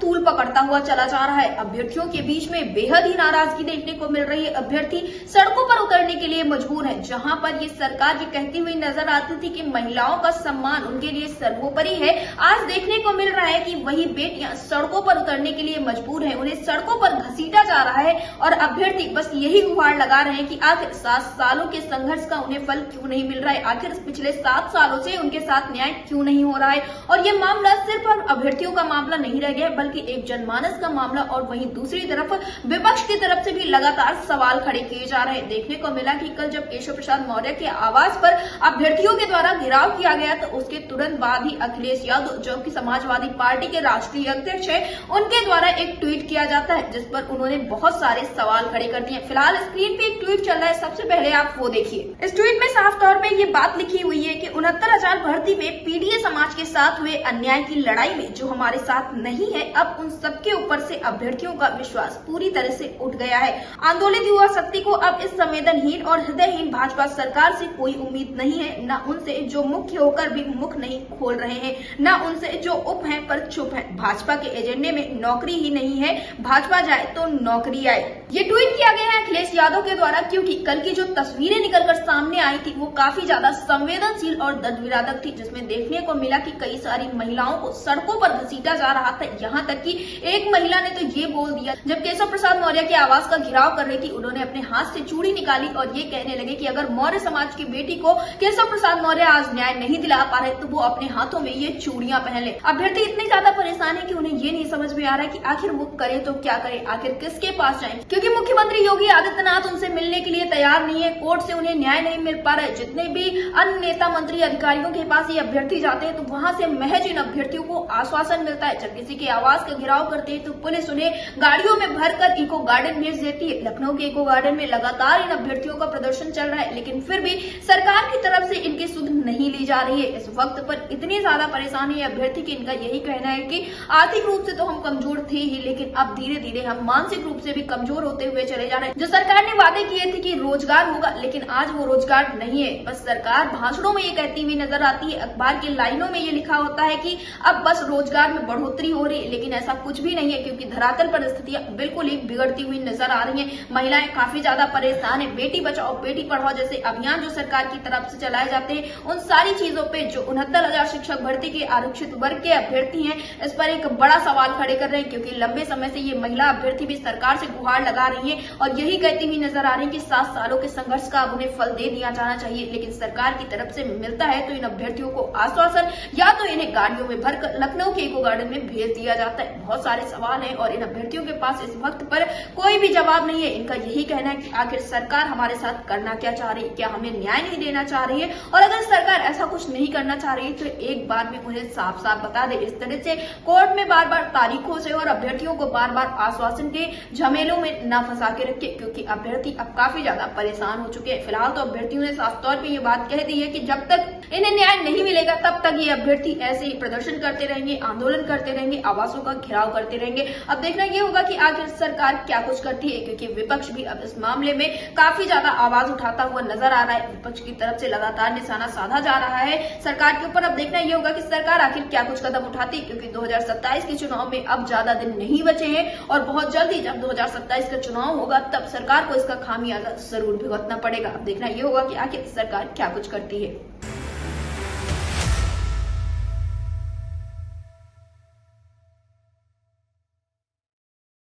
तूल पकड़ता हुआ चला जा रहा है। अभ्यर्थियों के बीच में बेहद ही नाराजगी देखने को मिल रही है। अभ्यर्थी सड़कों पर उतरने के लिए मजबूर है। जहां पर ये सरकार ये कहती हुई नजर आती थी कि महिलाओं का सम्मान उनके लिए सर्वोपरि है, आज देखने को मिल रहा है कि वही बेटियां सड़कों पर उतरने के लिए मजबूर है। उन्हें सड़कों पर घसीटा जा रहा है और अभ्यर्थी बस यही गुहार लगा रहे हैं कि आखिर 7 सालों के संघर्ष का उन्हें फल क्यों नहीं मिल रहा है, आखिर पिछले 7 सालों से उनके साथ न्याय क्यों नहीं हो रहा है। और ये मामला सिर्फ अभ्यर्थियों का मामला नहीं रह गया, बल्कि एक जनमानस का मामला। और वहीं दूसरी तरफ विपक्ष की तरफ से भी लगातार सवाल खड़े किए जा रहे हैं। देखने को मिला कि कल जब केशव प्रसाद मौर्य के आवास पर अभ्यर्थियों के द्वारा घेराव किया गया तो उसके तुरंत बाद ही अखिलेश यादव, जो कि समाजवादी पार्टी के राष्ट्रीय अध्यक्ष है, उनके द्वारा एक ट्वीट किया जाता है जिस पर उन्होंने बहुत सारे सवाल खड़े कर दिए। फिलहाल स्क्रीन पे एक ट्वीट चल रहा है, सबसे पहले आप वो देखिए। इस ट्वीट में साफ तौर पे ये बात लिखी हुई है कि 69,000 भर्ती में पीडीए समाज के साथ हुए अन्याय की लड़ाई में जो हमारे साथ नहीं है, अब उन सबके ऊपर से अभ्यर्थियों का विश्वास पूरी तरह से उठ गया है। आंदोलित युवा शक्ति को अब इस संवेदनहीन और हृदयहीन भाजपा सरकार से कोई उम्मीद नहीं है, न उनसे जो मुख्य होकर भी मुख नहीं खोल रहे हैं, न उनसे जो उप हैं पर चुप हैं। भाजपा के एजेंडे में नौकरी ही नहीं है, भाजपा जाए तो नौकरी आए। ये ट्वीट किया गया है अखिलेश यादव के द्वारा, क्योंकि कल की जो तस्वीरें निकलकर सामने आई थी वो काफी ज्यादा संवेदनशील और दर्दविदारक थी, जिसमें देखने को मिला कि कई सारी महिलाओं को सड़कों पर घसीटा जा रहा था। यहाँ तक कि एक महिला ने तो ये बोल दिया, जब केशव प्रसाद मौर्य के आवास का घेराव कर रही थी, उन्होंने अपने हाथ से चूड़ी निकाली और ये कहने लगे कि अगर मौर्य समाज की बेटी को केशव प्रसाद मौर्य आज न्याय नहीं दिला पा रहे तो वो अपने हाथों में ये चूड़ियां पहन ले। अभ्यर्थी इतने ज्यादा परेशान है कि उन्हें ये नहीं समझ में आ रहा है कि आखिर वो करे तो क्या करे, आखिर किसके पास जाए, क्योंकि मुख्यमंत्री योगी आदित्यनाथ उनसे मिलने के लिए तैयार नहीं है। कोर्ट से उन्हें न्याय नहीं मिल पा रहा है। जितने भी अन्य नेता मंत्री अधिकारियों के पास ये अभ्यर्थी जाते हैं तो वहां से महज इन अभ्यर्थियों को आश्वासन मिलता है। जब किसी के आवास का घेराव करते हैं तो पुलिस उन्हें गाड़ियों में भरकर इको गार्डन भेज देती है। लखनऊ के इको गार्डन में लगातार इन अभ्यर्थियों का प्रदर्शन चल रहा है, लेकिन फिर भी सरकार की तरफ से इनकी सुध नहीं ली जा रही है। इस वक्त पर इतनी ज्यादा परेशानी है अभ्यर्थी की, इनका यही कहना है कि आर्थिक रूप से तो हम कमजोर थे ही, लेकिन अब धीरे धीरे हम मानसिक रूप से भी कमजोर होते हुए चले जा रहे हैं। जो सरकार ने वादे किए थे कि रोजगार होगा, लेकिन आज वो रोजगार नहीं है। बस सरकार भाषणों में ये कहती हुई नजर आती है, अखबार की लाइनों में ये लिखा होता है कि अब बस रोजगार में बढ़ोतरी हो रही है, लेकिन ऐसा कुछ भी नहीं है, क्योंकि धरातल पर स्थितियां बिल्कुल ही बिगड़ती हुई नजर आ रही है। महिलाएं काफी ज्यादा परेशान है। बेटी बचाओ बेटी पढ़ाओ जैसे अभियान जो सरकार की तरफ से चलाए जाते हैं, उन सारी चीजों पे जो 69,000 शिक्षक भर्ती के आरक्षित वर्ग के अभ्यर्थी हैं, इस पर एक बड़ा सवाल खड़े कर रहे हैं, क्योंकि लंबे समय से ये महिला अभ्यर्थी भी सरकार से गुहार लगा रही है और यही कहती हुई नजर आ रही है कि 7 सालों के संघर्ष का अब उन्हें फल दे दिया जाना चाहिए। लेकिन सरकार की तरफ से मिलता है तो इन अभ्यर्थियों को आश्वासन, या तो इन्हें गाड़ियों में भरकर लखनऊ के इको गार्डन में भेज दिया जाता है। बहुत सारे सवाल हैं और इन अभ्यर्थियों के पास इस वक्त पर कोई भी जवाब नहीं है। इनका यही कहना है कि आखिर सरकार हमारे साथ करना क्या चाह रही है, क्या हमें न्याय नहीं देना चाह रही है, और अगर सरकार ऐसा कुछ नहीं करना चाह रही है तो एक बार में उन्हें साफ साफ बता दे। इस तरह से कोर्ट में बार बार तारीखों से और अभ्यर्थियों को बार बार आश्वासन के झमेलों में न फंसा के रखे, क्योंकि अभ्यर्थी अब काफी ज्यादा परेशान हो चुके हैं। फिलहाल तो अभ्यर्थियों ने साफ तौर पर यह बात कह दी है कि जब तक इन्हें न्याय नहीं मिलेगा तब तक ये अभ्यर्थी ऐसे ही प्रदर्शन करते रहेंगे, आंदोलन करते रहेंगे, आवासों का घेराव करते रहेंगे। अब देखना ये होगा कि आखिर सरकार क्या कुछ करती है, क्योंकि विपक्ष भी अब इस मामले में काफी ज्यादा आवाज उठाता हुआ नजर आ रहा है। विपक्ष की तरफ से लगातार निशाना साधा जा रहा है सरकार के ऊपर। अब देखना ये होगा कि सरकार आखिर क्या कुछ कदम उठाती है, क्योंकि 2027 के चुनाव में अब ज्यादा दिन नहीं बचे हैं और बहुत जल्दी जब 2027 का चुनाव होगा तब सरकार को इसका खामियाजा जरूर भुगतना पड़ेगा। अब देखना ये होगा कि आखिर सरकार क्या कुछ करती है।